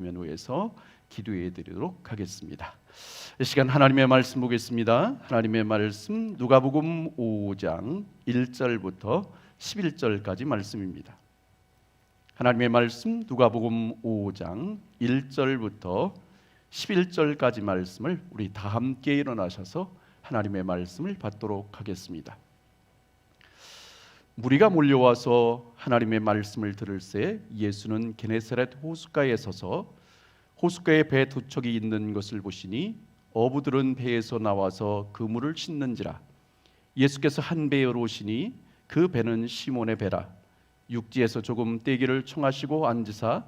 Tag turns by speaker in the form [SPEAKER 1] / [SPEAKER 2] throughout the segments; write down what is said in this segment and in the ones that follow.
[SPEAKER 1] 위해서 기도해 드리도록 하겠습니다. 이 시간 하나님의 말씀 보겠습니다. 하나님의 말씀 누가복음 5장 1절부터 11절까지 말씀입니다. 하나님의 말씀 누가복음 5장 1절부터 11절까지 말씀을 우리 다 함께 일어나셔서 하나님의 말씀을 받도록 하겠습니다. 무리가 몰려와서 하나님의 말씀을 들을새 예수는 게네사렛 호숫가에 서서 호숫가에 배 두 척이 있는 것을 보시니 어부들은 배에서 나와서 그물을 씻는지라. 예수께서 한 배에 오시니 그 배는 시몬의 배라. 육지에서 조금 떼기를 청하시고 앉으사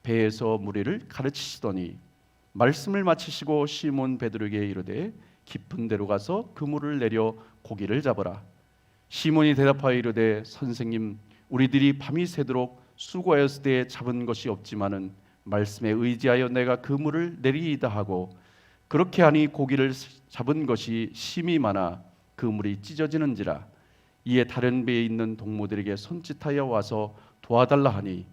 [SPEAKER 1] 배에서 무리를 가르치시더니 말씀을 마치시고 시몬 베드로에게 이르되 깊은 데로 가서 그물을 내려 고기를 잡으라. 시몬이 대답하여 이르되 선생님, 우리들이 밤이 새도록 수고하였을 때 잡은 것이 없지만은 말씀에 의지하여 내가 그물을 내리이다 하고 그렇게 하니 고기를 잡은 것이 심이 많아 그물이 찢어지는지라. 이에 다른 배에 있는 동무들에게 손짓하여 와서 도와달라 하니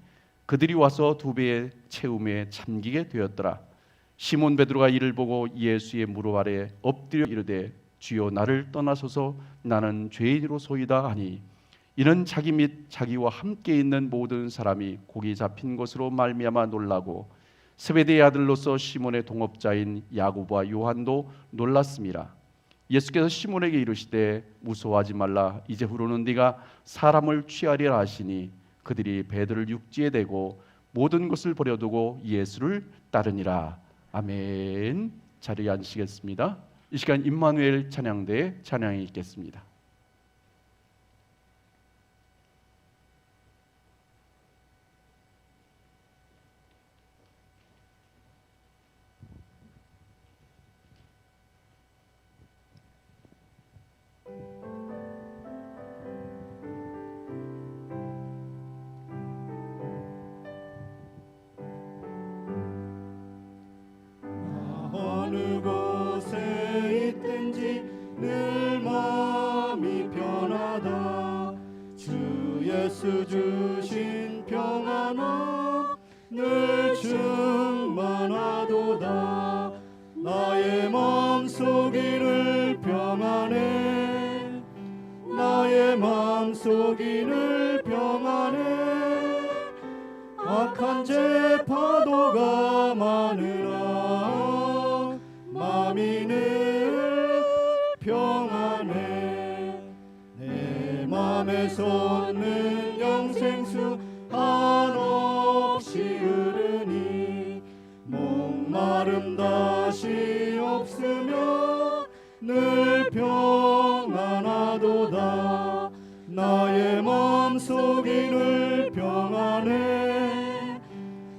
[SPEAKER 1] 그들이 와서 두 배의 채움에 잠기게 되었더라. 시몬 베드로가 이를 보고 예수의 무릎 아래 엎드려 이르되 주여 나를 떠나소서 나는 죄인으로소이다 하니 이는 자기 및 자기와 함께 있는 모든 사람이 고기 잡힌 것으로 말미암아 놀라고 세베대의 아들로서 시몬의 동업자인 야고보와 요한도 놀랐습니다. 예수께서 시몬에게 이르시되 무서워하지 말라. 이제후로는 네가 사람을 취하리라 하시니 그들이 배들을 육지에 대고 모든 것을 버려두고 예수를 따르니라. 아멘. 자리에 앉으시겠습니다. 이 시간 임마누엘 찬양대의 찬양이 있겠습니다.
[SPEAKER 2] 어느 곳에 있든지 늘 마음이 편하다. 주 예수 주신 평안아 늘 충만하도다. 나의 마음속이 평안해. 나의 마음속이 평안해. 악한 죄 파도가 많으나 마음이 늘 평안해. 내 맘에 솟는 영생수 한없이 흐르니 목마름 다시 없으며 늘 평안하도다. 나의 마음속이 늘 평안해.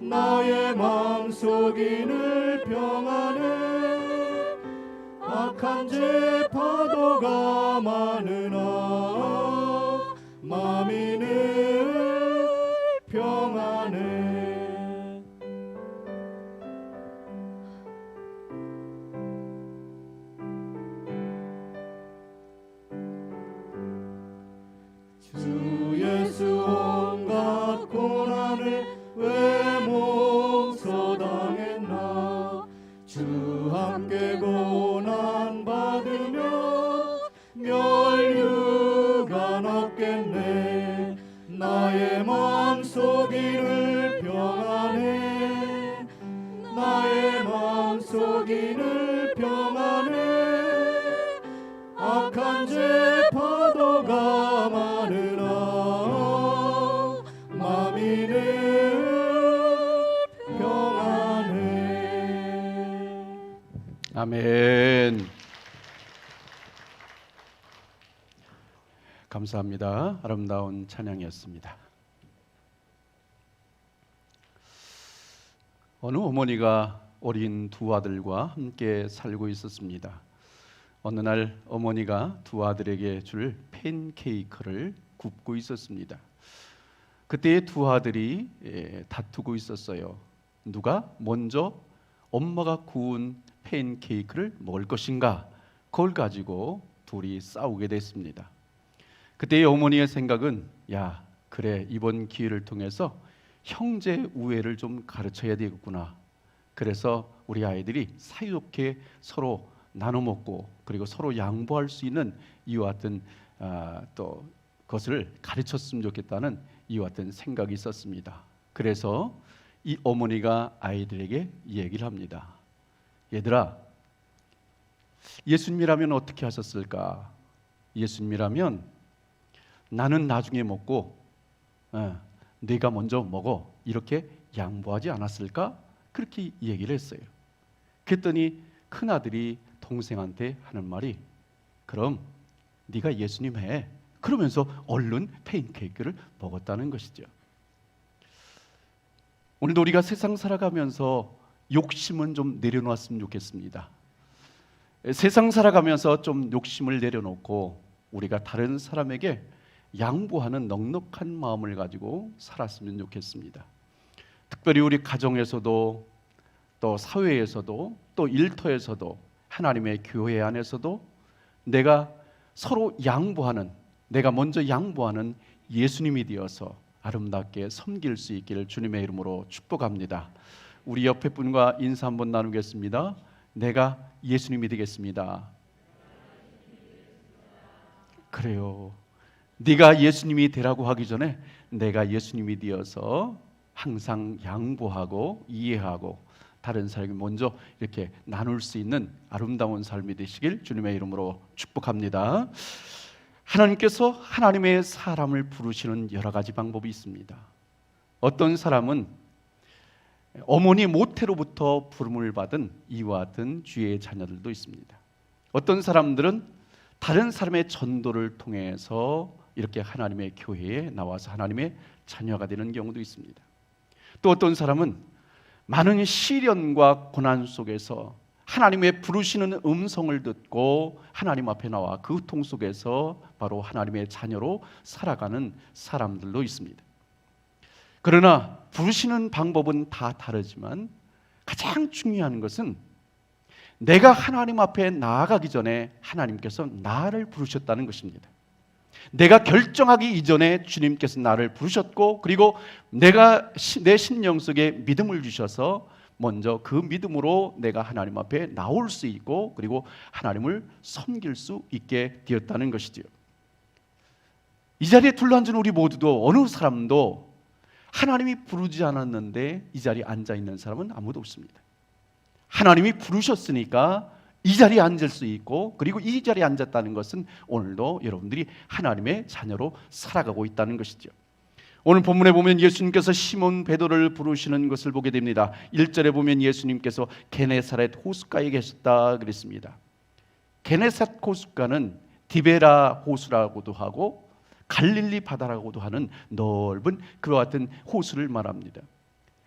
[SPEAKER 2] 나의 마음속이 늘 평안해. 악한 죄 파도가 많으나 마음이 늘 평안해. 주 예수 온갖 고난을 왜 몽서당했나. 주 함께 고난 받으며 멸류관 얻겠네. 나의 마음속이 늘 평안해. 나의 마음속이 늘 평안해. 악한 죄 파도가 많으나 마음이 늘 평안해.
[SPEAKER 1] 아멘. 감사합니다. 아름다운 찬양이었습니다. 어느 어머니가 어린 두 아들과 함께 살고 있었습니다. 어느 날 어머니가 두 아들에게 줄 팬케이크를 굽고 있었습니다. 그때 두 아들이 다투고 있었어요. 누가 먼저 엄마가 구운 팬케이크를 먹을 것인가? 그걸 가지고 둘이 싸우게 됐습니다. 그때 어머니의 생각은 그래 이번 기회를 통해서 형제 우애를 좀 가르쳐야 되겠구나 그래서 우리 아이들이 사이좋게 서로 나눠 먹고 그리고 서로 양보할 수 있는 이와 같은 또 것을 가르쳤으면 좋겠다는 이와 같은 생각이 있었습니다. 그래서 이 어머니가 아이들에게 얘기를 합니다. 얘들아, 예수님이라면 어떻게 하셨을까? 예수님이라면 나는 나중에 먹고 네가 먼저 먹어, 이렇게 양보하지 않았을까? 그렇게 얘기를 했어요. 그랬더니 큰아들이 동생한테 하는 말이, 그럼 네가 예수님 해, 그러면서 얼른 팬케이크를 먹었다는 것이죠. 오늘도 우리가 세상 살아가면서 욕심은 좀 내려놓았으면 좋겠습니다. 세상 살아가면서 좀 욕심을 내려놓고 우리가 다른 사람에게 양보하는 넉넉한 마음을 가지고 살았으면 좋겠습니다. 특별히 우리 가정에서도 또 사회에서도 또 일터에서도 하나님의 교회 안에서도 내가 서로 양보하는, 내가 먼저 양보하는 예수님이 되어서 아름답게 섬길 수 있기를 주님의 이름으로 축복합니다. 우리 옆에 분과 인사 한번 나누겠습니다. 내가 예수님이 되겠습니다. 그래요. 네가 예수님이 되라고 하기 전에 내가 예수님이 되어서 항상 양보하고 이해하고 다른 사람에게 먼저 이렇게 나눌 수 있는 아름다운 삶이 되시길 주님의 이름으로 축복합니다. 하나님께서 하나님의 사람을 부르시는 여러 가지 방법이 있습니다. 어떤 사람은 어머니 모태로부터 부름을 받은 이와 같은 주의 자녀들도 있습니다. 어떤 사람들은 다른 사람의 전도를 통해서 이렇게 하나님의 교회에 나와서 하나님의 자녀가 되는 경우도 있습니다. 또 어떤 사람은 많은 시련과 고난 속에서 하나님의 부르시는 음성을 듣고 하나님 앞에 나와 그 고통 속에서 바로 하나님의 자녀로 살아가는 사람들도 있습니다. 그러나 부르시는 방법은 다 다르지만 가장 중요한 것은 내가 하나님 앞에 나아가기 전에 하나님께서 나를 부르셨다는 것입니다. 내가 결정하기 이전에 주님께서 나를 부르셨고, 그리고 내가 내 심령 속에 믿음을 주셔서 먼저 그 믿음으로 내가 하나님 앞에 나올 수 있고, 그리고 하나님을 섬길 수 있게 되었다는 것이지요. 이 자리에 둘러앉은 우리 모두도 어느 사람도 하나님이 부르지 않았는데 이 자리에 앉아 있는 사람은 아무도 없습니다. 하나님이 부르셨으니까 이 자리에 앉을 수 있고, 그리고 이 자리에 앉았다는 것은 오늘도 여러분들이 하나님의 자녀로 살아가고 있다는 것이죠. 오늘 본문에 보면 예수님께서 시몬 베드로를 부르시는 것을 보게 됩니다. 1절에 보면 예수님께서 게네사렛 호숫가에 계셨다 그랬습니다. 게네사렛 호숫가는 디베라 호수라고도 하고 갈릴리 바다라고도 하는 넓은 그와 같은 호수를 말합니다.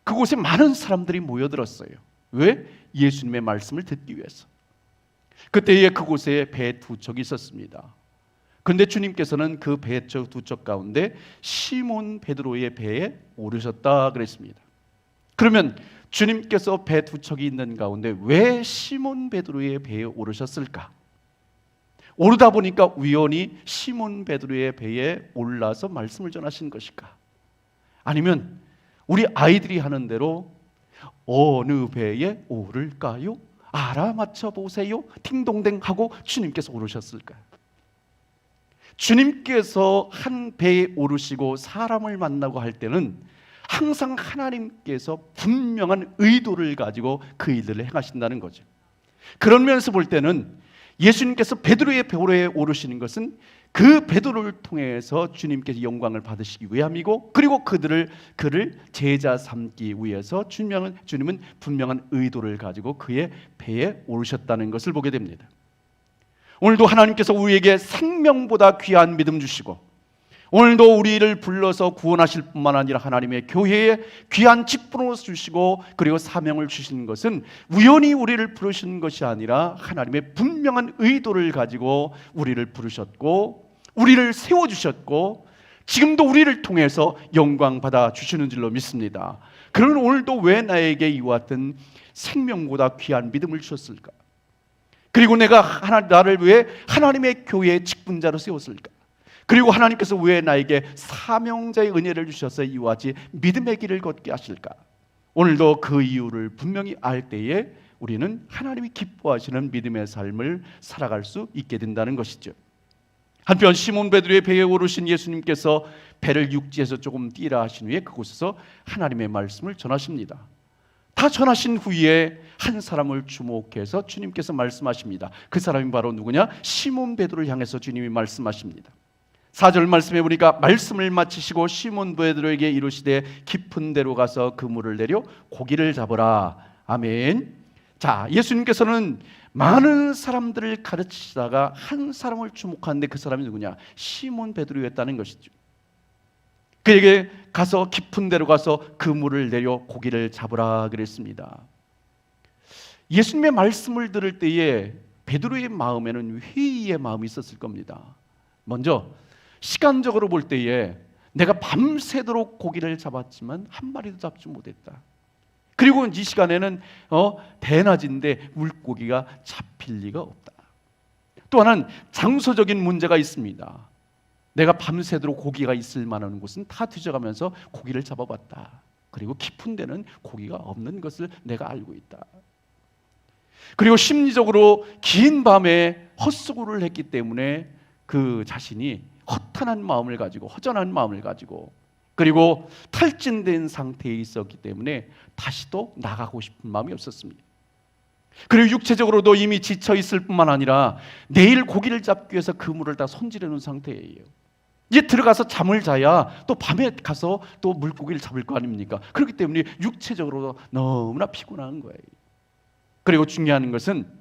[SPEAKER 1] 그곳에 많은 사람들이 모여들었어요. 왜? 예수님의 말씀을 듣기 위해서. 그때에 그곳에 배 두 척이 있었습니다. 그런데 주님께서는 그 배 두 척 가운데 시몬 베드로의 배에 오르셨다 그랬습니다. 그러면 주님께서 배 두 척이 있는 가운데 왜 시몬 베드로의 배에 오르셨을까? 오르다 보니까 우연히 시몬 베드로의 배에 올라서 말씀을 전하신 것일까? 아니면 우리 아이들이 하는 대로 어느 배에 오를까요? 알아맞혀 보세요. 팅동댕 하고 주님께서 오르셨을까요? 주님께서 한 배에 오르시고 사람을 만나고 할 때는 항상 하나님께서 분명한 의도를 가지고 그 일들을 행하신다는 거죠. 그런 면에서 볼 때는 예수님께서 베드로의 배에 오르시는 것은 그 베드로를 통해서 주님께서 영광을 받으시기 위함이고, 그리고 그를 제자 삼기 위해서 주님은 분명한 의도를 가지고 그의 배에 오르셨다는 것을 보게 됩니다. 오늘도 하나님께서 우리에게 생명보다 귀한 믿음 주시고, 오늘도 우리를 불러서 구원하실 뿐만 아니라 하나님의 교회에 귀한 직분을 주시고 그리고 사명을 주신 것은 우연히 우리를 부르신 것이 아니라 하나님의 분명한 의도를 가지고 우리를 부르셨고 우리를 세워주셨고 지금도 우리를 통해서 영광 받아 주시는 줄로 믿습니다. 그러면 오늘도 왜 나에게 이와 같은 생명보다 귀한 믿음을 주셨을까? 그리고 내가 나를 왜 하나님의 교회의 직분자로 세웠을까? 그리고 하나님께서 왜 나에게 사명자의 은혜를 주셔서 이와 같이 믿음의 길을 걷게 하실까? 오늘도 그 이유를 분명히 알 때에 우리는 하나님이 기뻐하시는 믿음의 삶을 살아갈 수 있게 된다는 것이죠. 한편 시몬 베드로의 배에 오르신 예수님께서 배를 육지에서 조금 뛰라 하신 후에 그곳에서 하나님의 말씀을 전하십니다. 다 전하신 후에 한 사람을 주목해서 주님께서 말씀하십니다. 그 사람이 바로 누구냐? 시몬 베드로를 향해서 주님이 말씀하십니다. 4절 말씀해 보니까 말씀을 마치시고 시몬 베드로에게 이르시되 깊은 데로 가서 그물을 내려 고기를 잡으라. 아멘. 자, 예수님께서는 많은 사람들을 가르치시다가 한 사람을 주목하는데 그 사람이 누구냐? 시몬 베드로였다는 것이죠. 그에게 가서 깊은 데로 가서 그물을 내려 고기를 잡으라 그랬습니다. 예수님의 말씀을 들을 때에 베드로의 마음에는 회의의 마음이 있었을 겁니다. 먼저 시간적으로 볼 때에 내가 밤새도록 고기를 잡았지만 한 마리도 잡지 못했다. 그리고 이 시간에는 대낮인데 물고기가 잡힐 리가 없다. 또 하나는 장소적인 문제가 있습니다. 내가 밤새도록 고기가 있을 만한 곳은 다 뒤져가면서 고기를 잡아봤다. 그리고 깊은 데는 고기가 없는 것을 내가 알고 있다. 그리고 심리적으로 긴 밤에 헛수고를 했기 때문에 그 자신이 허탄한 마음을 가지고 허전한 마음을 가지고 그리고 탈진된 상태에 있었기 때문에 다시 또 나가고 싶은 마음이 없었습니다. 그리고 육체적으로도 이미 지쳐 있을 뿐만 아니라 내일 고기를 잡기 위해서 그물을 다 손질해 놓은 상태예요. 이제 들어가서 잠을 자야 또 밤에 가서 또 물고기를 잡을 거 아닙니까? 그렇기 때문에 육체적으로도 너무나 피곤한 거예요. 그리고 중요한 것은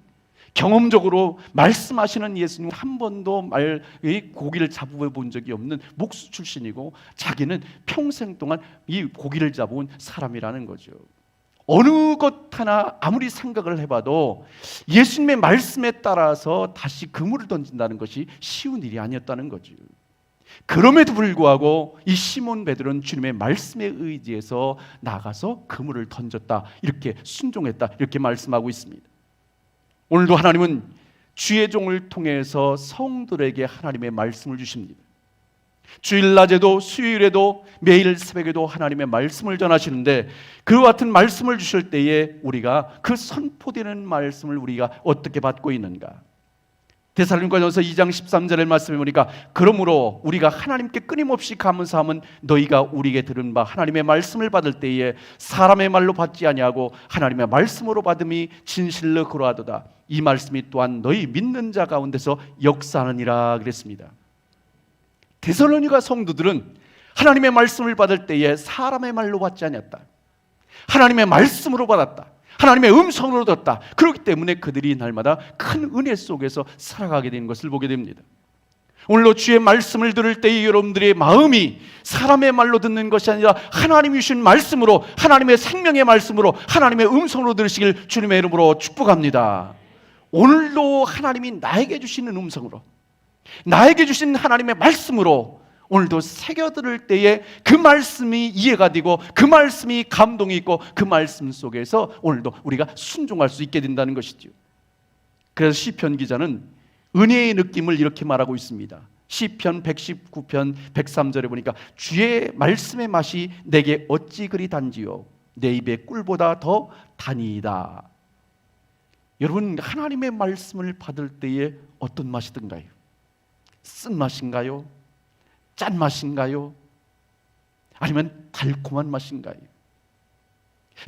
[SPEAKER 1] 경험적으로 말씀하시는 예수님 한 번도 고기를 잡아본 적이 없는 목수 출신이고 자기는 평생 동안 이 고기를 잡아온 사람이라는 거죠. 어느 것 하나 아무리 생각을 해봐도 예수님의 말씀에 따라서 다시 그물을 던진다는 것이 쉬운 일이 아니었다는 거죠. 그럼에도 불구하고 이 시몬 베드로는 주님의 말씀에 의지해서 나가서 그물을 던졌다, 이렇게 순종했다, 이렇게 말씀하고 있습니다. 오늘도 하나님은 주의 종을 통해서 성들에게 하나님의 말씀을 주십니다. 주일낮에도 수요일에도 매일 새벽에도 하나님의 말씀을 전하시는데 그 같은 말씀을 주실 때에 우리가 그 선포되는 말씀을 우리가 어떻게 받고 있는가? 데살로니가전서 2장 13절의 말씀에 보니까 그러므로 우리가 하나님께 끊임없이 감사함은 너희가 우리에게 들은 바 하나님의 말씀을 받을 때에 사람의 말로 받지 아니하고 하나님의 말씀으로 받음이 진실로 그러하도다. 이 말씀이 또한 너희 믿는 자 가운데서 역사하느니라 그랬습니다. 데살로니가 성도들은 하나님의 말씀을 받을 때에 사람의 말로 받지 아니었다. 하나님의 말씀으로 받았다. 하나님의 음성으로 듣다. 그렇기 때문에 그들이 날마다 큰 은혜 속에서 살아가게 되는 것을 보게 됩니다. 오늘도 주의 말씀을 들을 때에 여러분들의 마음이 사람의 말로 듣는 것이 아니라 하나님이 주신 말씀으로, 하나님의 생명의 말씀으로, 하나님의 음성으로 들으시길 주님의 이름으로 축복합니다. 오늘도 하나님이 나에게 주시는 음성으로, 나에게 주신 하나님의 말씀으로 오늘도 새겨들을 때에 그 말씀이 이해가 되고 그 말씀이 감동이 있고 그 말씀 속에서 오늘도 우리가 순종할 수 있게 된다는 것이죠. 그래서 시편 기자는 은혜의 느낌을 이렇게 말하고 있습니다. 시편 119편 103절에 보니까 주의 말씀의 맛이 내게 어찌 그리 단지요 내 입에 꿀보다 더 단이다. 여러분, 하나님의 말씀을 받을 때에 어떤 맛이 든가요? 쓴맛인가요? 짠맛인가요? 아니면 달콤한 맛인가요?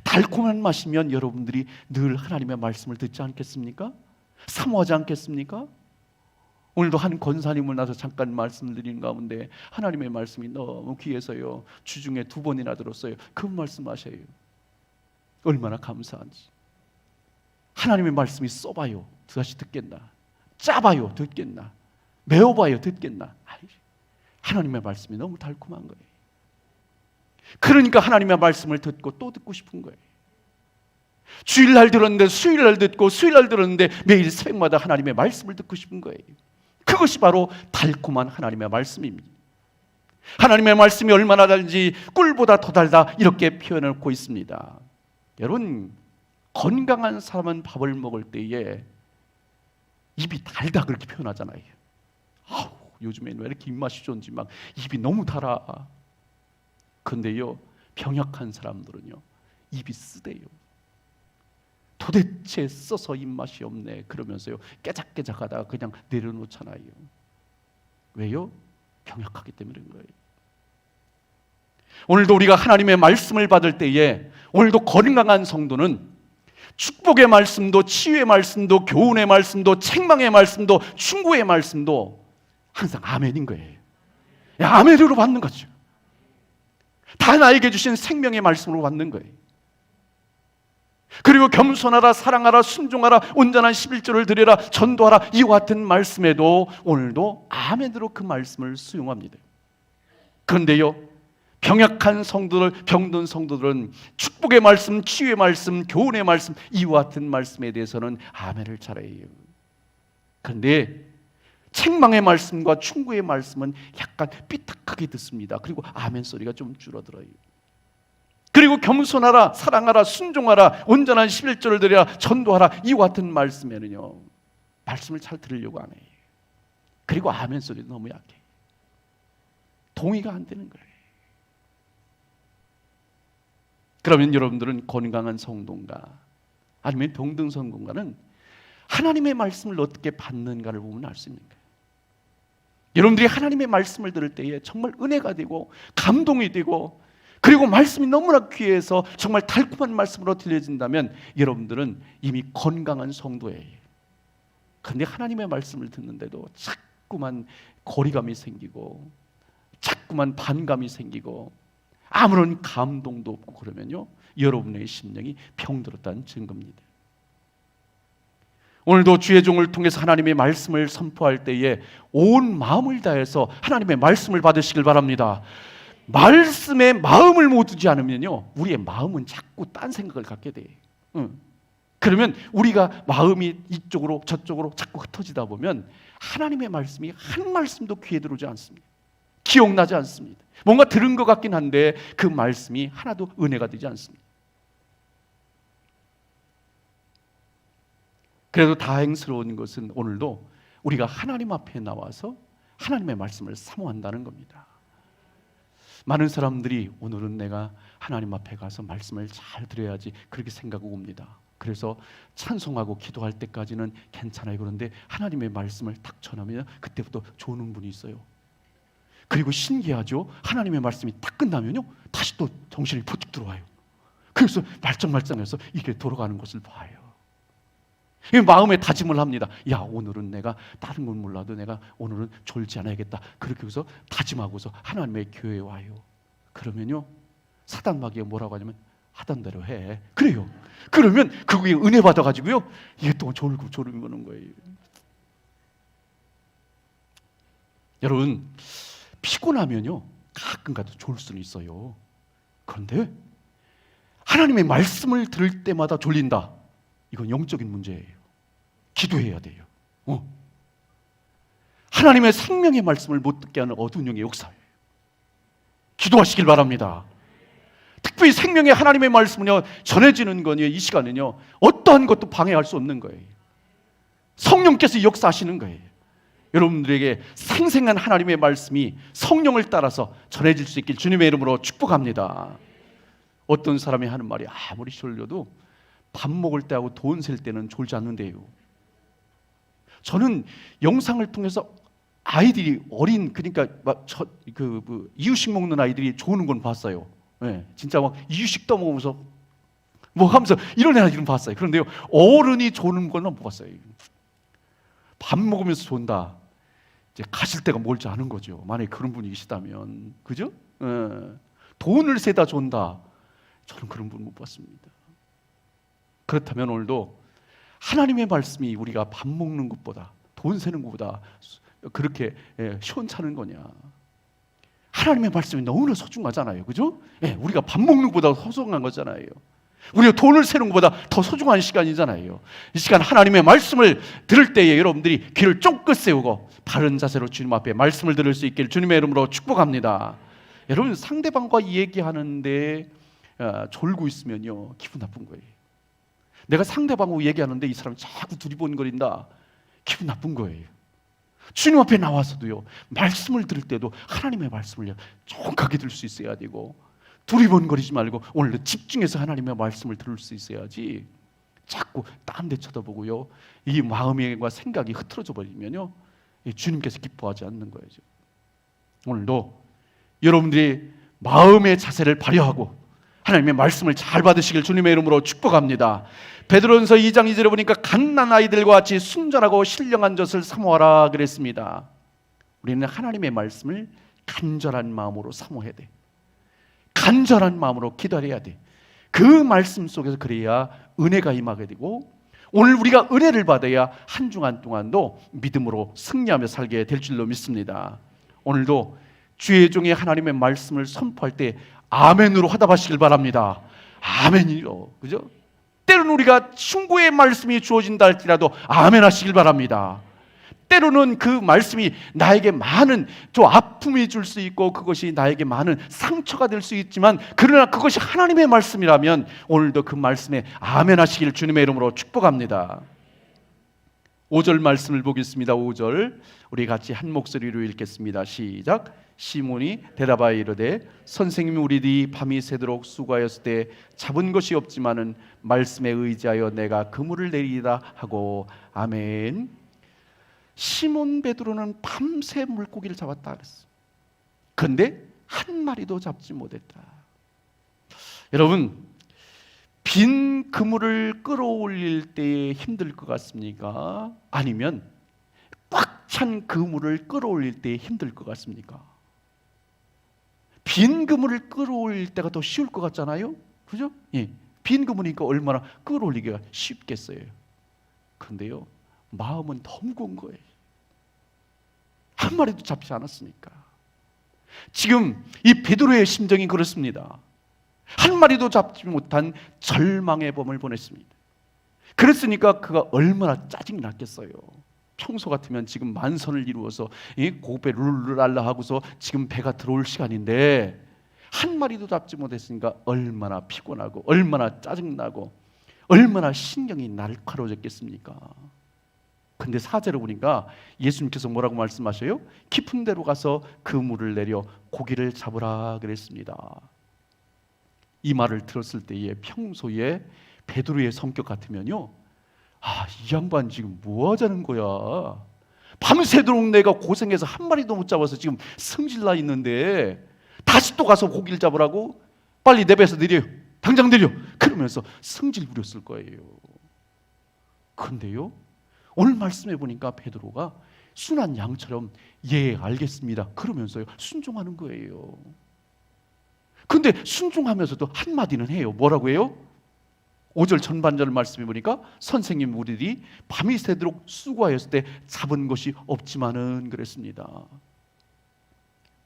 [SPEAKER 1] 달콤한 맛이면 여러분들이 늘 하나님의 말씀을 듣지 않겠습니까? 사모하지 않겠습니까? 오늘도 한 권사님을 나서 잠깐 말씀드리는 가운데 하나님의 말씀이 너무 귀해서요 주중에 2번이나 들었어요. 그 말씀하셔요. 얼마나 감사한지. 하나님의 말씀이 써봐요 다시 듣겠나? 짜봐요 듣겠나? 매워봐요 듣겠나? 하나님의 말씀이 너무 달콤한 거예요. 그러니까 하나님의 말씀을 듣고 또 듣고 싶은 거예요. 주일날 들었는데 수요일날 듣고 수요일날 들었는데 매일 새벽마다 하나님의 말씀을 듣고 싶은 거예요. 그것이 바로 달콤한 하나님의 말씀입니다. 하나님의 말씀이 얼마나 달지 꿀보다 더 달다 이렇게 표현하고 있습니다. 여러분, 건강한 사람은 밥을 먹을 때에 입이 달다 그렇게 표현하잖아요. 아우, 요즘에는 왜 이렇게 입맛이 좋은지 막 입이 너무 달아. 근데요 병약한 사람들은요 입이 쓰대요. 도대체 써서 입맛이 없네 그러면서요 깨작깨작하다가 그냥 내려놓잖아요. 왜요? 병약하기 때문인 거예요. 오늘도 우리가 하나님의 말씀을 받을 때에 오늘도 건강한 성도는 축복의 말씀도 치유의 말씀도 교훈의 말씀도 책망의 말씀도 충고의 말씀도 항상 아멘인 거예요. 아멘으로 받는 거죠. 다 나에게 주신 생명의 말씀으로 받는 거예요. 그리고 겸손하라, 사랑하라, 순종하라, 온전한 11조를 드려라, 전도하라, 이와 같은 말씀에도 오늘도 아멘으로 그 말씀을 수용합니다. 그런데요 병약한 성도들, 병든 성도들은 축복의 말씀, 치유의 말씀, 교훈의 말씀, 이와 같은 말씀에 대해서는 아멘을 잘해요. 그런데 책망의 말씀과 충고의 말씀은 약간 삐딱하게 듣습니다. 그리고 아멘 소리가 좀 줄어들어요. 그리고 겸손하라, 사랑하라, 순종하라, 온전한 11조를 드려라, 전도하라, 이와 같은 말씀에는요 말씀을 잘 들으려고 안 해요. 그리고 아멘 소리도 너무 약해. 동의가 안 되는 거예요. 그러면 여러분들은 건강한 성도인가 아니면 병든 성도인가는 하나님의 말씀을 어떻게 받는가를 보면 알 수 있는 거예요. 여러분들이 하나님의 말씀을 들을 때에 정말 은혜가 되고 감동이 되고 그리고 말씀이 너무나 귀해서 정말 달콤한 말씀으로 들려진다면 여러분들은 이미 건강한 성도예요. 그런데 하나님의 말씀을 듣는데도 자꾸만 거리감이 생기고 자꾸만 반감이 생기고 아무런 감동도 없고 그러면요 여러분의 심령이 병들었다는 증거입니다. 오늘도 주의 종을 통해서 하나님의 말씀을 선포할 때에 온 마음을 다해서 하나님의 말씀을 받으시길 바랍니다. 말씀에 마음을 못 두지 않으면요 우리의 마음은 자꾸 딴 생각을 갖게 돼요. 그러면 우리가 마음이 이쪽으로 저쪽으로 자꾸 흩어지다 보면 하나님의 말씀이 한 말씀도 귀에 들어오지 않습니다. 기억나지 않습니다. 뭔가 들은 것 같긴 한데 그 말씀이 하나도 은혜가 되지 않습니다. 그래도 다행스러운 것은 오늘도 우리가 하나님 앞에 나와서 하나님의 말씀을 사모한다는 겁니다. 많은 사람들이 오늘은 내가 하나님 앞에 가서 말씀을 잘 들어야지 그렇게 생각하고 옵니다. 그래서 찬송하고 기도할 때까지는 괜찮아요. 그런데 하나님의 말씀을 딱 전하면 그때부터 조는 분이 있어요. 그리고 신기하죠. 하나님의 말씀이 딱 끝나면요 다시 또 정신이 부쩍 들어와요. 그래서 말짱말짱해서 이게 돌아가는 것을 봐요. 마음에 다짐을 합니다. 야 오늘은 내가 다른 건 몰라도 내가 오늘은 졸지 않아야겠다. 그렇게 해서 다짐하고서 하나님의 교회에 와요. 그러면요 사단 마귀가 뭐라고 하냐면 하던 대로 해. 그래요. 그러면 그게 은혜 받아가지고요 이게 또 졸고 졸는 거예요. 여러분 피곤하면요 가끔 가도 졸 수는 있어요. 그런데 하나님의 말씀을 들을 때마다 졸린다. 이건 영적인 문제예요. 기도해야 돼요. 하나님의 생명의 말씀을 못 듣게 하는 어두운 영의 역사예요. 기도하시길 바랍니다. 특별히 생명의 하나님의 말씀은요 전해지는 거는요 이 시간은요 어떠한 것도 방해할 수 없는 거예요. 성령께서 역사하시는 거예요. 여러분들에게 생생한 하나님의 말씀이 성령을 따라서 전해질 수 있길 주님의 이름으로 축복합니다. 어떤 사람이 하는 말이 아무리 졸려도 밥 먹을 때하고 돈 셀 때는 졸지 않는데요. 저는 영상을 통해서 아이들이 어린 그러니까 이유식 먹는 아이들이 조는 건 봤어요. 네, 진짜 막 이유식 떠먹으면서 뭐 하면서 이런 아이들은 봤어요. 그런데요 어른이 조는 건 못 봤어요. 밥 먹으면서 존다. 이제 가실 때가 멀지 않은 거죠. 만약에 그런 분이 계시다면 그죠? 돈을 세다 존다. 저는 그런 분 못 봤습니다. 그렇다면 오늘도 하나님의 말씀이 우리가 밥 먹는 것보다 돈 세는 것보다 그렇게 시원찮은 거냐? 하나님의 말씀이 너무나 소중하잖아요. 그죠? 우리가 밥 먹는 것보다 소중한 거잖아요. 우리가 돈을 세는 것보다 더 소중한 시간이잖아요. 이 시간 하나님의 말씀을 들을 때에 여러분들이 귀를 쫑긋 세우고 바른 자세로 주님 앞에 말씀을 들을 수 있기를 주님의 이름으로 축복합니다. 여러분 상대방과 얘기하는데 졸고 있으면요 기분 나쁜 거예요. 내가 상대방하고 얘기하는데 이 사람이 자꾸 두리번거린다. 기분 나쁜 거예요. 주님 앞에 나와서도요 말씀을 들을 때도 하나님의 말씀을 정확하게 들을 수 있어야 되고 두리번거리지 말고 오늘도 집중해서 하나님의 말씀을 들을 수 있어야지. 자꾸 딴 데 쳐다보고요, 이 마음과 생각이 흐트러져 버리면요, 주님께서 기뻐하지 않는 거예요. 오늘도 여러분들이 마음의 자세를 발휘하고 하나님의 말씀을 잘 받으시길 주님의 이름으로 축복합니다. 베드로전서 2장 2절에 보니까 갓난 아이들과 같이 순전하고 신령한 젖을 사모하라 그랬습니다. 우리는 하나님의 말씀을 간절한 마음으로 사모해야 돼. 간절한 마음으로 기다려야 돼. 그 말씀 속에서 그래야 은혜가 임하게 되고, 오늘 우리가 은혜를 받아야 한 주간 동안도 믿음으로 승리하며 살게 될 줄로 믿습니다. 오늘도 주의 종의 하나님의 말씀을 선포할 때 아멘으로 화답하시길 바랍니다. 아멘이요, 그죠? 때로는 우리가 충고의 말씀이 주어진다 할지라도 아멘 하시길 바랍니다. 때로는 그 말씀이 나에게 많은 아픔이 줄 수 있고 그것이 나에게 많은 상처가 될 수 있지만, 그러나 그것이 하나님의 말씀이라면 오늘도 그 말씀에 아멘 하시길 주님의 이름으로 축복합니다. 5절 말씀을 보겠습니다. 5절 우리 같이 한 목소리로 읽겠습니다. 시작. 시몬이 대답하여 이르되 선생님이 우리들이 밤이 새도록 수고하였을 때 잡은 것이 없지만은 말씀에 의지하여 내가 그물을 내리다 하고. 아멘. 시몬 베드로는 밤새 물고기를 잡았다 그랬어. 그런데 한 마리도 잡지 못했다. 여러분, 빈 그물을 끌어올릴 때에 힘들 것 같습니까? 아니면 꽉 찬 그물을 끌어올릴 때에 힘들 것 같습니까? 빈 그물을 끌어올릴 때가 더 쉬울 것 같잖아요, 그죠? 예, 빈 그물이니까 얼마나 끌어올리기가 쉽겠어요. 그런데요, 마음은 더 무거운 거예요. 한 마리도 잡지 않았으니까. 지금 이 베드로의 심정이 그렇습니다. 한 마리도 잡지 못한 절망의 밤을 보냈습니다. 그랬으니까 그가 얼마나 짜증이 났겠어요. 평소 같으면 지금 만선을 이루어서 고배 룰루랄라 하고서 지금 배가 들어올 시간인데 한 마리도 잡지 못했으니까 얼마나 피곤하고 얼마나 짜증나고 얼마나 신경이 날카로워졌겠습니까? 근데 4절에 보니까 예수님께서 뭐라고 말씀하셔요? 깊은 데로 가서 그물을 내려 고기를 잡으라 그랬습니다. 이 말을 들었을 때에 평소에 베드로의 성격 같으면요, 이 양반 지금 뭐 하자는 거야? 밤새도록 내가 고생해서 한 마리도 못 잡아서 지금 승질나 있는데 다시 또 가서 고기를 잡으라고? 빨리 내 배에서 내려, 당장 내려, 그러면서 승질 부렸을 거예요. 근데요, 오늘 말씀해 보니까 베드로가 순한 양처럼 예 알겠습니다 그러면서요 순종하는 거예요. 근데 순종하면서도 한마디는 해요. 뭐라고 해요? 5절 전반절 말씀해 보니까 선생님 우리들이 밤이 새도록 수고하였을 때 잡은 것이 없지만은 그랬습니다.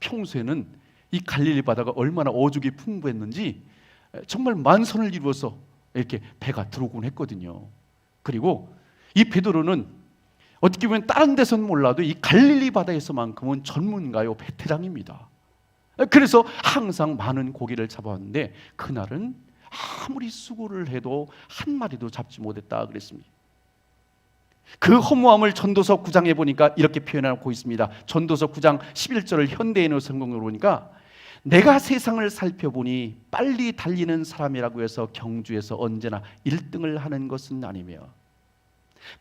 [SPEAKER 1] 평소에는 이 갈릴리 바다가 얼마나 어족이 풍부했는지 정말 만선을 이루어서 이렇게 배가 들어오곤 했거든요. 그리고 이 베드로는 어떻게 보면 다른 데서는 몰라도 이 갈릴리 바다에서만큼은 전문가요, 베테랑입니다. 그래서 항상 많은 고기를 잡아왔는데 그날은 아무리 수고를 해도 한 마리도 잡지 못했다 그랬습니다. 그 허무함을 전도서 9장에 보니까 이렇게 표현하고 있습니다. 전도서 9장 11절을 현대인의 성경으로 보니까 내가 세상을 살펴보니 빨리 달리는 사람이라고 해서 경주에서 언제나 1등을 하는 것은 아니며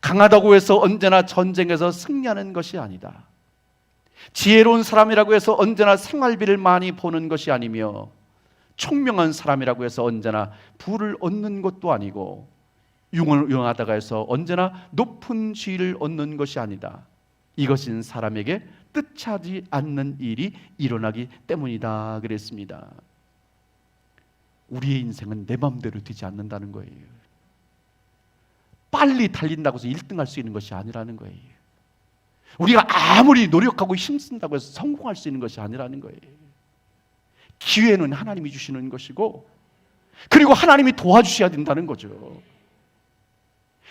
[SPEAKER 1] 강하다고 해서 언제나 전쟁에서 승리하는 것이 아니다. 지혜로운 사람이라고 해서 언제나 생활비를 많이 버는 것이 아니며 총명한 사람이라고 해서 언제나 부를 얻는 것도 아니고 유능하다가 해서 언제나 높은 지위를 얻는 것이 아니다. 이것은 사람에게 뜻하지 않는 일이 일어나기 때문이다 그랬습니다. 우리의 인생은 내 맘대로 되지 않는다는 거예요. 빨리 달린다고 해서 1등할 수 있는 것이 아니라는 거예요. 우리가 아무리 노력하고 힘쓴다고 해서 성공할 수 있는 것이 아니라는 거예요. 기회는 하나님이 주시는 것이고 그리고 하나님이 도와주셔야 된다는 거죠.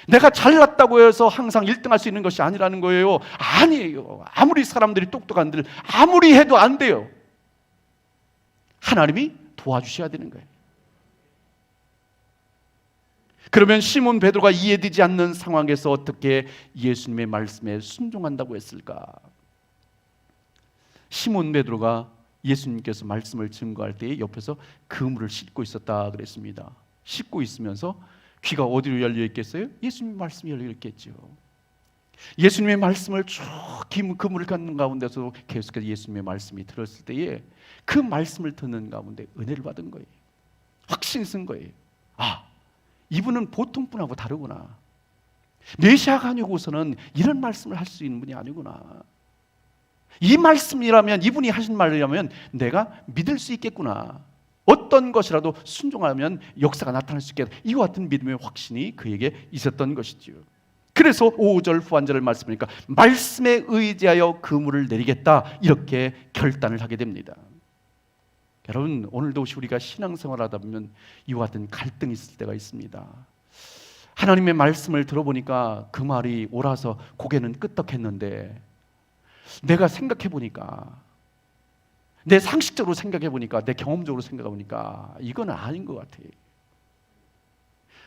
[SPEAKER 1] 내가 잘났다고 해서 항상 1등할 수 있는 것이 아니라는 거예요. 아니에요. 아무리 사람들이 똑똑한들 아무리 해도 안 돼요. 하나님이 도와주셔야 되는 거예요. 그러면 시몬 베드로가 이해되지 않는 상황에서 어떻게 예수님의 말씀에 순종한다고 했을까? 시몬 베드로가 예수님께서 말씀을 증거할 때에 옆에서 그물을 씻고 있었다 그랬습니다. 씻고 있으면서 귀가 어디로 열려 있겠어요? 예수님 말씀이 열려 있겠죠. 예수님의 말씀을 쭉 그물을 갖는 가운데서 계속해서 예수님의 말씀이 들었을 때에 그 말씀을 듣는 가운데 은혜를 받은 거예요. 확신이 쓴 거예요. 아, 이분은 보통 분하고 다르구나. 메시아가 아니고서는 이런 말씀을 할 수 있는 분이 아니구나. 이 말씀이라면, 이분이 하신 말이라면 내가 믿을 수 있겠구나. 어떤 것이라도 순종하면 역사가 나타날 수 있겠다. 이와 같은 믿음의 확신이 그에게 있었던 것이지요. 그래서 5절 후반절을 말씀하니까 말씀에 의지하여 그물을 내리겠다, 이렇게 결단을 하게 됩니다. 여러분, 오늘도 우리가 신앙생활을 하다 보면 이와 같은 갈등이 있을 때가 있습니다. 하나님의 말씀을 들어보니까 그 말이 옳아서 고개는 끄덕했는데, 내가 생각해 보니까, 내 상식적으로 생각해 보니까, 내 경험적으로 생각해 보니까 이건 아닌 것 같아요.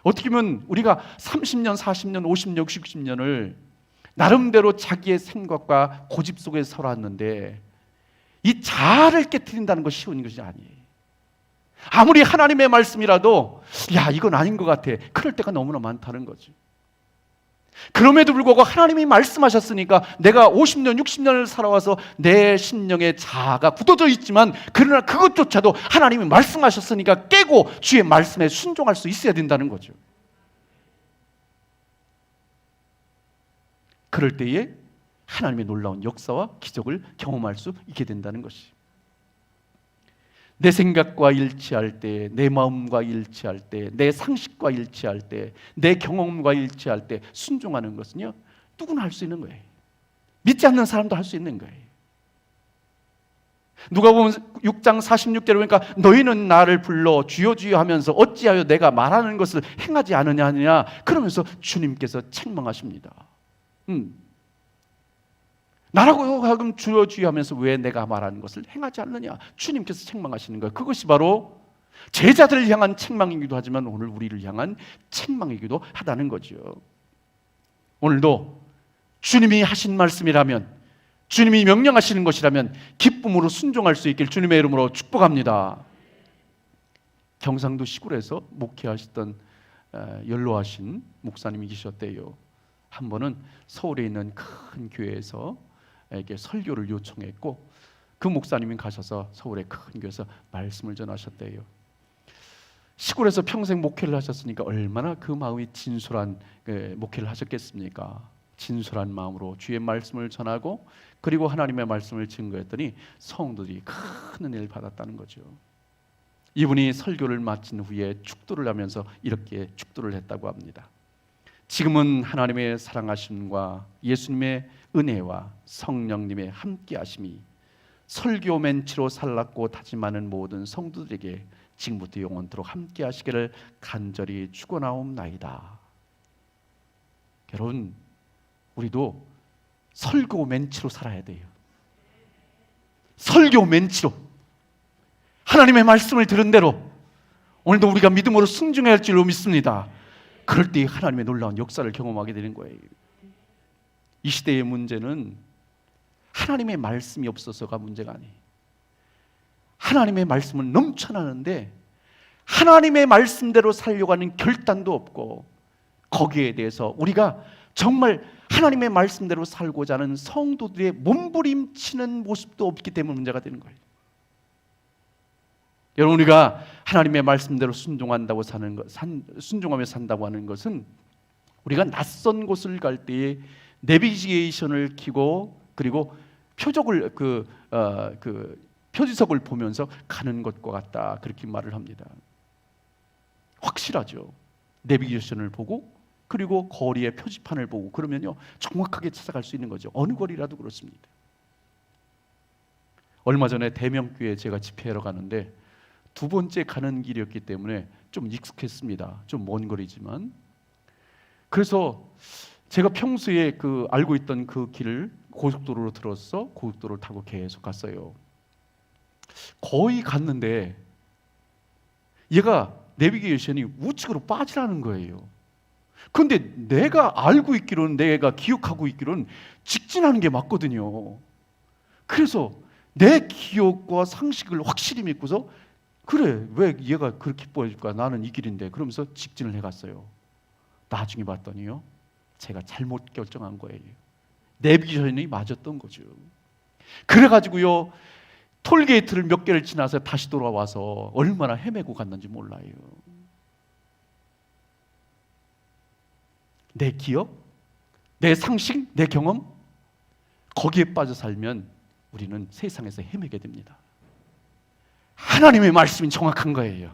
[SPEAKER 1] 어떻게 보면 우리가 30년, 40년, 50년, 60년을 나름대로 자기의 생각과 고집 속에 살았는데 이 자아를 깨트린다는 것이 쉬운 것이 아니에요. 아무리 하나님의 말씀이라도 야, 이건 아닌 것 같아, 그럴 때가 너무나 많다는 거죠. 그럼에도 불구하고 하나님이 말씀하셨으니까 내가 50년, 60년을 살아와서 내 심령의 자아가 굳어져 있지만, 그러나 그것조차도 하나님이 말씀하셨으니까 깨고 주의 말씀에 순종할 수 있어야 된다는 거죠. 그럴 때에 하나님의 놀라운 역사와 기적을 경험할 수 있게 된다는 것이, 내 생각과 일치할 때, 내 마음과 일치할 때, 내 상식과 일치할 때, 내 경험과 일치할 때 순종하는 것은요, 누구나 할 수 있는 거예요. 믿지 않는 사람도 할 수 있는 거예요. 누가복음 6장 46절에 보니까 너희는 나를 불러 주여 주여 하면서 어찌하여 내가 말하는 것을 행하지 않느냐, 그러면서 주님께서 책망하십니다. 나라고 하금 주여 주여 하면서 왜 내가 말하는 것을 행하지 않느냐, 주님께서 책망하시는 거예요. 그것이 바로 제자들을 향한 책망이기도 하지만 오늘 우리를 향한 책망이기도 하다는 거죠. 오늘도 주님이 하신 말씀이라면, 주님이 명령하시는 것이라면 기쁨으로 순종할 수 있길 주님의 이름으로 축복합니다. 경상도 시골에서 목회하시던 연로하신 목사님이 계셨대요. 한 번은 서울에 있는 큰 교회에서 에게 설교를 요청했고, 그 목사님이 가셔서 서울의 큰 교회에서 말씀을 전하셨대요. 시골에서 평생 목회를 하셨으니까 얼마나 그 마음이 진솔한 목회를 하셨겠습니까? 진솔한 마음으로 주의 말씀을 전하고 그리고 하나님의 말씀을 증거했더니 성도들이 큰 은혜를 받았다는 거죠. 이분이 설교를 마친 후에 축도를 하면서 이렇게 축도를 했다고 합니다. 지금은 하나님의 사랑하심과 예수님의 은혜와 성령님의 함께하심이 설교 멘치로 살랐고 다짐하는 모든 성도들에게 지금부터 영원토록 함께하시기를 간절히 축원하옵나이다. 여러분, 우리도 설교 멘치로 살아야 돼요. 설교 멘치로, 하나님의 말씀을 들은 대로 오늘도 우리가 믿음으로 순종해야 할 줄로 믿습니다. 그럴 때 하나님의 놀라운 역사를 경험하게 되는 거예요. 이 시대의 문제는 하나님의 말씀이 없어서가 문제가 아니에요. 하나님의 말씀은 넘쳐나는데 하나님의 말씀대로 살려고 하는 결단도 없고, 거기에 대해서 우리가 정말 하나님의 말씀대로 살고자 하는 성도들의 몸부림치는 모습도 없기 때문에 문제가 되는 거예요. 여러분, 우리가 하나님의 말씀대로 순종한다고 사는 것, 순종하며 산다고 하는 것은 우리가 낯선 곳을 갈 때에 내비게이션을 켜고 그리고 표적을 표지석을 보면서 가는 것과 같다, 그렇게 말을 합니다. 확실하죠. 내비게이션을 보고 그리고 거리의 표지판을 보고 그러면요 정확하게 찾아갈 수 있는 거죠. 어느 거리라도 그렇습니다. 얼마 전에 대명교회 제가 집회하러 가는데 두 번째 가는 길이었기 때문에 좀 익숙했습니다. 좀 먼 거리지만. 그래서 제가 평소에 알고 있던 그 길을 고속도로로 들어서 고속도로를 타고 계속 갔어요. 거의 갔는데 얘가 내비게이션이 우측으로 빠지라는 거예요. 근데 내가 알고 있기로는, 내가 기억하고 있기로는 직진하는 게 맞거든요. 그래서 내 기억과 상식을 확실히 믿고서 그래, 왜 얘가 그렇게 기뻐해줄까? 나는 이 길인데. 그러면서 직진을 해갔어요. 나중에 봤더니요, 제가 잘못 결정한 거예요. 내비게이션이 맞았던 거죠. 그래가지고요, 톨게이트를 몇 개를 지나서 다시 돌아와서 얼마나 헤매고 갔는지 몰라요. 내 기억, 내 상식, 내 경험, 거기에 빠져 살면 우리는 세상에서 헤매게 됩니다. 하나님의 말씀이 정확한 거예요.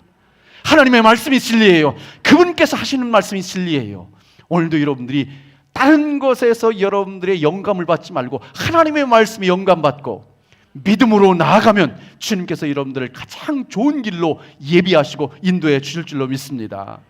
[SPEAKER 1] 하나님의 말씀이 진리예요. 그분께서 하시는 말씀이 진리예요. 오늘도 여러분들이 다른 것에서 여러분들의 영감을 받지 말고 하나님의 말씀에 영감받고 믿음으로 나아가면 주님께서 여러분들을 가장 좋은 길로 예비하시고 인도해 주실 줄로 믿습니다.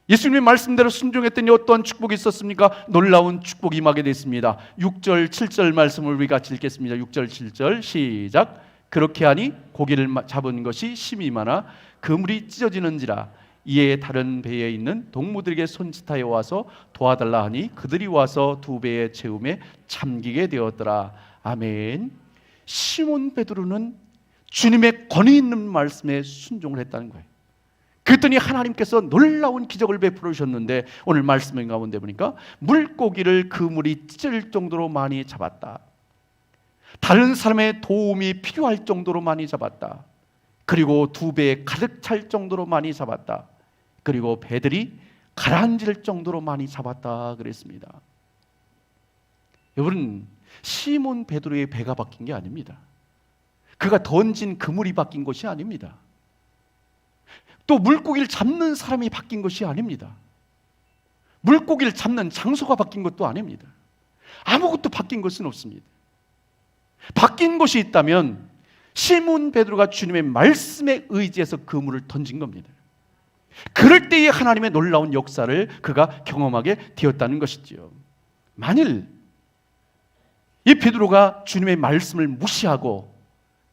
[SPEAKER 1] 예수님의 말씀대로 순종했더니 어떠한 축복이 있었습니까? 놀라운 축복이 임하게 됐습니다. 6절 7절 말씀을 우리 같이 읽겠습니다. 6절 7절 시작. 그렇게 하니 고기를 잡은 것이 심히 많아 그물이 찢어지는지라. 이에 다른 배에 있는 동무들에게 손짓하여 와서 도와달라 하니 그들이 와서 두 배의 채움에 잠기게 되었더라. 아멘. 시몬 베드로는 주님의 권위 있는 말씀에 순종을 했다는 거예요. 그랬더니 하나님께서 놀라운 기적을 베풀어 주셨는데 오늘 말씀 가운데 보니까 물고기를 그물이 찢을 정도로 많이 잡았다. 다른 사람의 도움이 필요할 정도로 많이 잡았다. 그리고 두 배에 가득 찰 정도로 많이 잡았다. 그리고 배들이 가라앉을 정도로 많이 잡았다 그랬습니다. 여러분, 시몬 베드로의 배가 바뀐 게 아닙니다. 그가 던진 그물이 바뀐 것이 아닙니다. 또 물고기를 잡는 사람이 바뀐 것이 아닙니다. 물고기를 잡는 장소가 바뀐 것도 아닙니다. 아무것도 바뀐 것은 없습니다. 바뀐 것이 있다면 시몬 베드로가 주님의 말씀에 의지해서 그물을 던진 겁니다. 그럴 때에 하나님의 놀라운 역사를 그가 경험하게 되었다는 것이지요. 만일 이 베드로가 주님의 말씀을 무시하고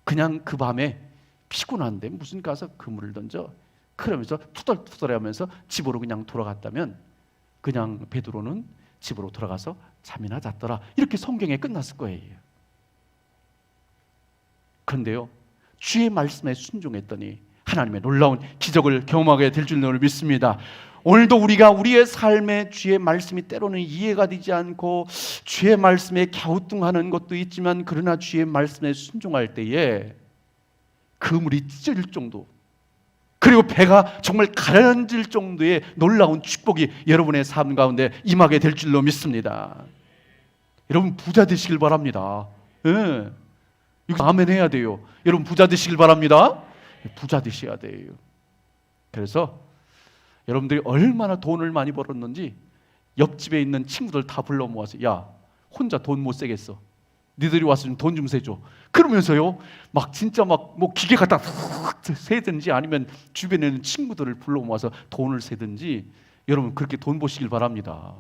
[SPEAKER 1] 그냥 그 밤에 피곤한데 무슨 가서 그물을 던져 그러면서 투덜투덜하면서 집으로 그냥 돌아갔다면 그냥 베드로는 집으로 돌아가서 잠이나 잤더라 이렇게 성경에 끝났을 거예요. 그런데요, 주의 말씀에 순종했더니 하나님의 놀라운 기적을 경험하게 될 줄로 믿습니다. 오늘도 우리가 우리의 삶에 주의 말씀이 때로는 이해가 되지 않고 주의 말씀에 갸우뚱하는 것도 있지만 그러나 주의 말씀에 순종할 때에 그물이 찢어질 정도 그리고 배가 정말 가라앉을 정도의 놀라운 축복이 여러분의 삶 가운데 임하게 될 줄로 믿습니다. 여러분 부자 되시길 바랍니다. 예. 이거 아멘 해야 돼요. 여러분 부자 되시길 바랍니다. 부자 되셔야 돼요. 그래서 여러분들이 얼마나 돈을 많이 벌었는지 옆집에 있는 친구들 다 불러 모아서 야 혼자 돈 못 세겠어. 니들이 와서 좀 돈 좀 세줘. 그러면서요 막 진짜 막 뭐 기계 갖다 세든지 아니면 주변에 있는 친구들을 불러 모아서 돈을 세든지 여러분 그렇게 돈 버시길 바랍니다.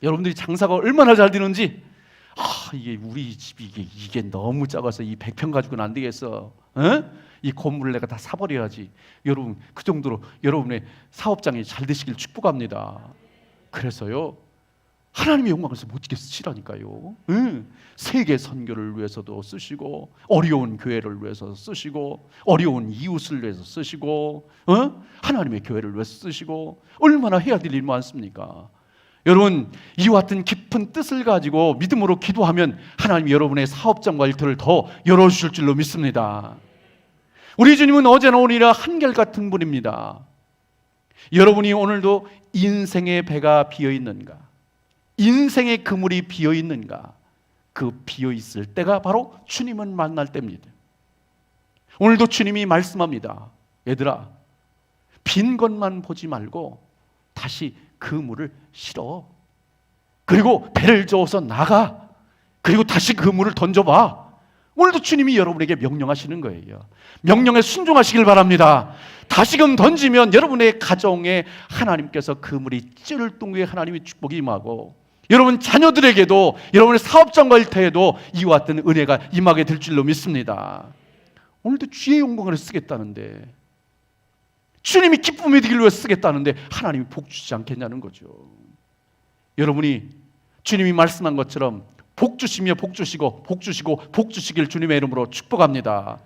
[SPEAKER 1] 여러분들이 장사가 얼마나 잘 되는지 이게 우리 집이 이게 너무 작아서 이 100평 가지고는 안 되겠어. 이 건물을 내가 다 사버려야지. 여러분 그 정도로 여러분의 사업장이 잘 되시길 축복합니다. 그래서요 하나님의 영광을 못지게 쓰시라니까요. 세계 선교를 위해서도 쓰시고 어려운 교회를 위해서 쓰시고 어려운 이웃을 위해서 쓰시고 하나님의 교회를 위해서 쓰시고 얼마나 해야 될 일 많습니까? 여러분 이와 같은 깊은 뜻을 가지고 믿음으로 기도하면 하나님이 여러분의 사업장과 일터를 더 열어주실 줄로 믿습니다. 우리 주님은 어제나 오늘이나 한결같은 분입니다. 여러분이 오늘도 인생의 배가 비어있는가? 인생의 그물이 비어있는가? 그 비어있을 때가 바로 주님을 만날 때입니다. 오늘도 주님이 말씀합니다. 얘들아 빈 것만 보지 말고 다시 그물을 실어. 그리고 배를 저어서 나가. 그리고 다시 그물을 던져봐. 오늘도 주님이 여러분에게 명령하시는 거예요. 명령에 순종하시길 바랍니다. 다시금 던지면 여러분의 가정에 하나님께서 그물이 찌를 동구에 하나님의 축복이 임하고 여러분 자녀들에게도 여러분의 사업장과 일터에도 이와 같은 은혜가 임하게 될 줄로 믿습니다. 오늘도 주의 영광을 쓰겠다는데 주님이 기쁨이 되길 위해 쓰겠다는데 하나님이 복 주지 않겠냐는 거죠. 여러분이 주님이 말씀한 것처럼 복 주시며 복 주시고 복 주시고 복 주시길 주님의 이름으로 축복합니다.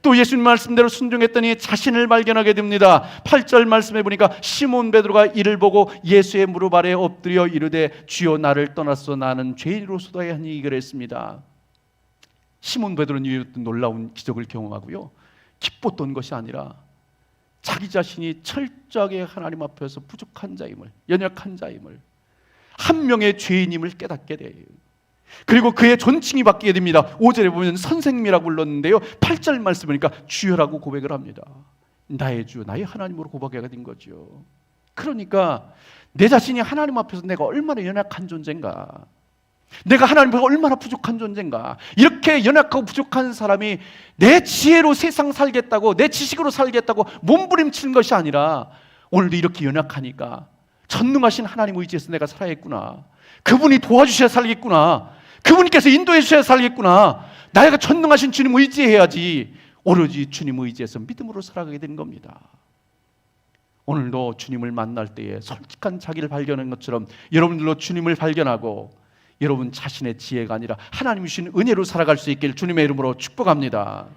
[SPEAKER 1] 또 예수님 말씀대로 순종했더니 자신을 발견하게 됩니다. 8절 말씀해 보니까 시몬 베드로가 이를 보고 예수의 무릎 아래 엎드려 이르되 주여 나를 떠나서 나는 죄인으로서다 하니 그랬습니다. 시몬 베드로는 이 놀라운 기적을 경험하고요, 기뻤던 것이 아니라 자기 자신이 철저하게 하나님 앞에서 부족한 자임을, 연약한 자임을, 한 명의 죄인임을 깨닫게 돼요. 그리고 그의 존칭이 바뀌게 됩니다. 5절에 보면 선생님이라고 불렀는데요, 8절 말씀 보니까 주여라고 고백을 합니다. 나의 주, 나의 하나님으로 고백하게 된 거죠. 그러니까 내 자신이 하나님 앞에서 내가 얼마나 연약한 존재인가, 내가 하나님 앞에서 얼마나 부족한 존재인가, 이렇게 연약하고 부족한 사람이 내 지혜로 세상 살겠다고, 내 지식으로 살겠다고 몸부림치는 것이 아니라 오늘도 이렇게 연약하니까 전능하신 하나님 의지해서 내가 살아야겠구나, 그분이 도와주셔야 살겠구나, 그분께서 인도해 주셔야 살겠구나, 나가 전능하신 주님 의지해야지, 오로지 주님 의지해서 믿음으로 살아가게 되는 겁니다. 오늘도 주님을 만날 때에 솔직한 자기를 발견한 것처럼 여러분들도 주님을 발견하고 여러분 자신의 지혜가 아니라 하나님이 주신 은혜로 살아갈 수 있길 주님의 이름으로 축복합니다.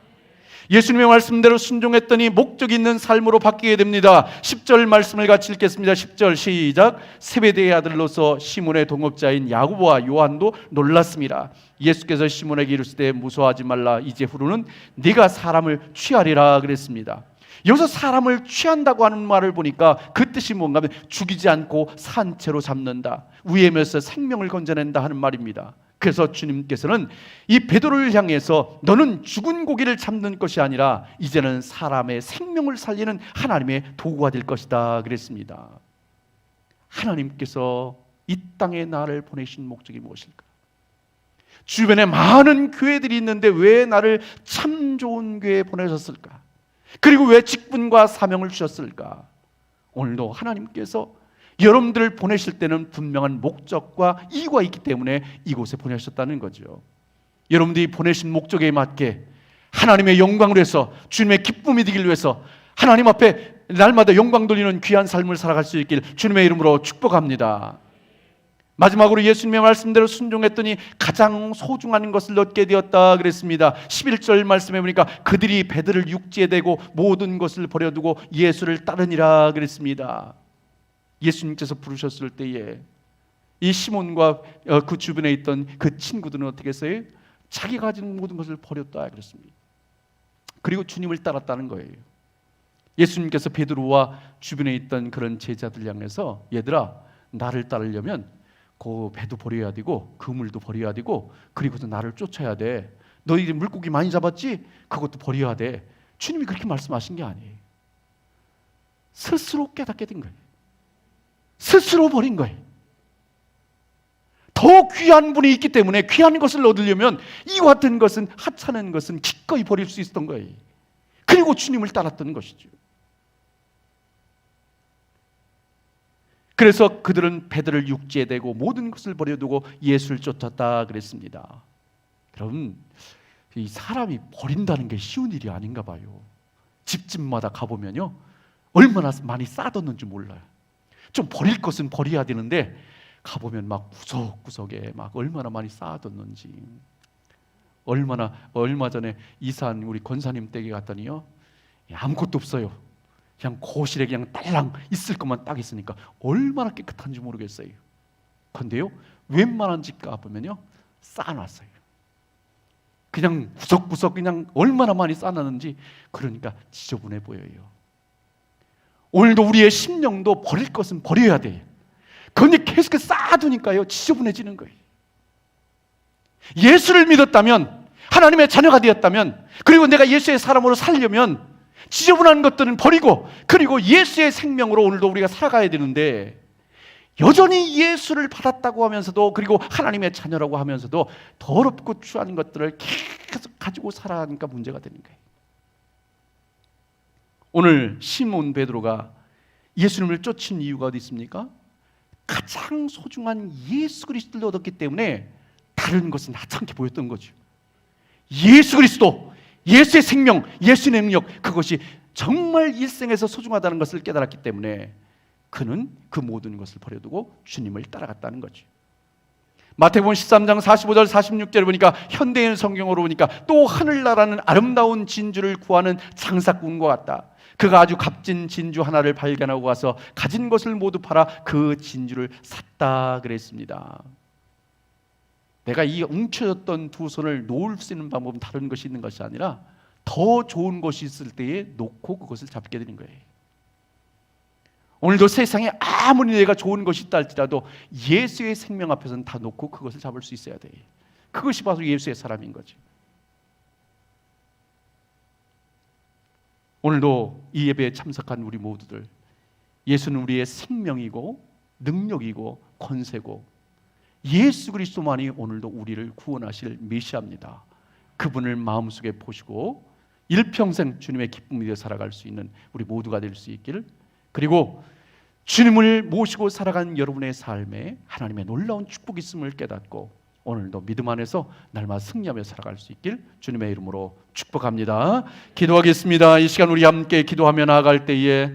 [SPEAKER 1] 예수님의 말씀대로 순종했더니 목적 있는 삶으로 바뀌게 됩니다. 10절 말씀을 같이 읽겠습니다. 10절 시작. 세베대의 아들로서 시몬의 동업자인 야고보와 요한도 놀랐습니다. 예수께서 시몬에게 이르시되 무서워하지 말라, 이제 후로는 네가 사람을 취하리라 그랬습니다. 여기서 사람을 취한다고 하는 말을 보니까 그 뜻이 뭔가 하면 죽이지 않고 산 채로 잡는다, 위험에서 생명을 건져낸다 하는 말입니다. 그래서 주님께서는 이 베드로를 향해서 너는 죽은 고기를 잡는 것이 아니라 이제는 사람의 생명을 살리는 하나님의 도구가 될 것이다 그랬습니다. 하나님께서 이 땅에 나를 보내신 목적이 무엇일까? 주변에 많은 교회들이 있는데 왜 나를 참 좋은 교회에 보내셨을까? 그리고 왜 직분과 사명을 주셨을까? 오늘도 하나님께서 여러분들을 보내실 때는 분명한 목적과 이유가 있기 때문에 이곳에 보내셨다는 거죠. 여러분들이 보내신 목적에 맞게 하나님의 영광을 위해서, 주님의 기쁨이 되길 위해서 하나님 앞에 날마다 영광 돌리는 귀한 삶을 살아갈 수 있길 주님의 이름으로 축복합니다. 마지막으로 예수님의 말씀대로 순종했더니 가장 소중한 것을 얻게 되었다 그랬습니다. 11절 말씀해 보니까 그들이 배들을 육지에 대고 모든 것을 버려두고 예수를 따르니라 그랬습니다. 예수님께서 부르셨을 때에 이 시몬과 그 주변에 있던 그 친구들은 어떻게 했어요? 자기가 가진 모든 것을 버렸다 그랬습니다. 그리고 주님을 따랐다는 거예요. 예수님께서 베드로와 주변에 있던 그런 제자들 향해서 얘들아, 나를 따르려면 그 배도 버려야 되고 그물도 버려야 되고 그리고도 나를 쫓아야 돼. 너희들이 물고기 많이 잡았지? 그것도 버려야 돼. 주님이 그렇게 말씀하신 게 아니에요. 스스로 깨닫게 된 거예요. 스스로 버린 거예요. 더 귀한 분이 있기 때문에 귀한 것을 얻으려면 이와 같은 것은, 하찮은 것은 기꺼이 버릴 수 있었던 거예요. 그리고 주님을 따랐던 것이죠. 그래서 그들은 배들을 육지에 대고 모든 것을 버려두고 예수를 쫓았다 그랬습니다. 여러분, 이 사람이 버린다는 게 쉬운 일이 아닌가 봐요. 집집마다 가보면요, 얼마나 많이 쌓아뒀는지 몰라요. 좀 버릴 것은 버려야 되는데 가보면 막 구석구석에 막 얼마나 많이 쌓아뒀는지. 얼마 전에 이사한 우리 권사님 댁에 갔더니요, 아무것도 없어요. 그냥 거실에 그냥 딸랑 있을 것만 딱 있으니까 얼마나 깨끗한지 모르겠어요. 그런데요, 웬만한 집 가보면요 쌓아놨어요. 그냥 구석구석 그냥 얼마나 많이 쌓아놨는지, 그러니까 지저분해 보여요. 오늘도 우리의 심령도 버릴 것은 버려야 돼요. 그런데 계속 쌓아두니까요 지저분해지는 거예요. 예수를 믿었다면, 하나님의 자녀가 되었다면, 그리고 내가 예수의 사람으로 살려면 지저분한 것들은 버리고 그리고 예수의 생명으로 오늘도 우리가 살아가야 되는데, 여전히 예수를 받았다고 하면서도 그리고 하나님의 자녀라고 하면서도 더럽고 추한 것들을 계속 가지고 살아가니까 문제가 되는 거예요. 오늘 시몬 베드로가 예수님을 쫓은 이유가 어디 있습니까? 가장 소중한 예수 그리스도를 얻었기 때문에 다른 것은 하찮게 보였던 거죠. 예수 그리스도, 예수의 생명, 예수의 능력, 그것이 정말 일생에서 소중하다는 것을 깨달았기 때문에 그는 그 모든 것을 버려두고 주님을 따라갔다는 거죠. 마태복음 13장 45절 46절을 보니까 현대인 성경으로 보니까 또 하늘나라는 아름다운 진주를 구하는 장사꾼과 같다. 그가 아주 값진 진주 하나를 발견하고 가서 가진 것을 모두 팔아 그 진주를 샀다 그랬습니다. 내가 이 웅쳐졌던 두 손을 놓을 수 있는 방법은 다른 것이 있는 것이 아니라 더 좋은 것이 있을 때에 놓고 그것을 잡게 되는 거예요. 오늘도 세상에 아무리 내가 좋은 것이 있다 할지라도 예수의 생명 앞에서는 다 놓고 그것을 잡을 수 있어야 돼. 그것이 바로 예수의 사람인 거지. 오늘도 이 예배에 참석한 우리 모두들, 예수는 우리의 생명이고 능력이고 권세고 예수 그리스도만이 오늘도 우리를 구원하실 메시아입니다. 그분을 마음속에 보시고 일평생 주님의 기쁨 위에 살아갈 수 있는 우리 모두가 될 수 있기를, 그리고 주님을 모시고 살아가는 여러분의 삶에 하나님의 놀라운 축복이 있음을 깨닫고 오늘도 믿음 안에서 날마다 승리하며 살아갈 수 있길 주님의 이름으로 축복합니다. 기도하겠습니다. 이 시간 우리 함께 기도하며 나아갈 때에